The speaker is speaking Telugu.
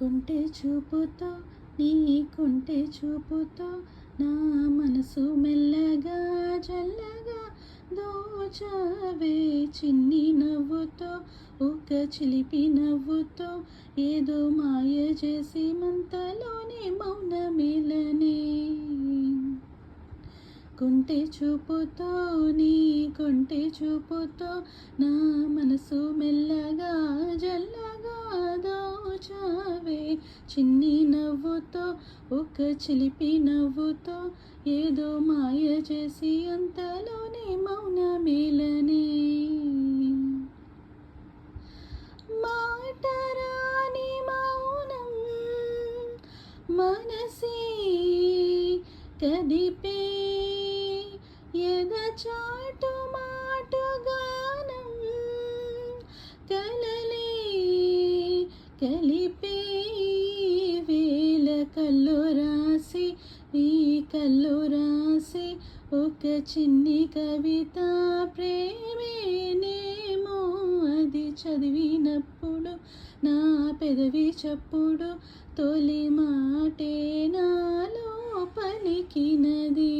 కొంటె చూపుతో నీ కొంటె చూపుతో నా మనసు మెల్లగా చల్లగా దోచావే చిన్ని నవ్వుతో ఒక చిలిపి నవ్వుతో ఏదో మాయ చేసి మంతలోనే మౌన మేలనే కొంటె చూపుతో నీ కొంటె చూపుతో నా మనసు మెల్లగా జల్లగా దోచావే చిన్ని నవ్వుతో ఒక చిలిపి నవ్వుతో ఏదో మాయ చేసి అంతలోనే మౌన మేలనే మాటరాని మౌనం మనసే కదిపే ఎదచాటు మాటు గానం కలలే కలిపే వేల కళ్ళు రాసి ఈ కళ్ళు రాసి ఒక చిన్ని కవిత ప్రేమేనేమో అది చదివినప్పుడు నా పెదవి చప్పుడు తొలి మాటే నాలో పలికినది.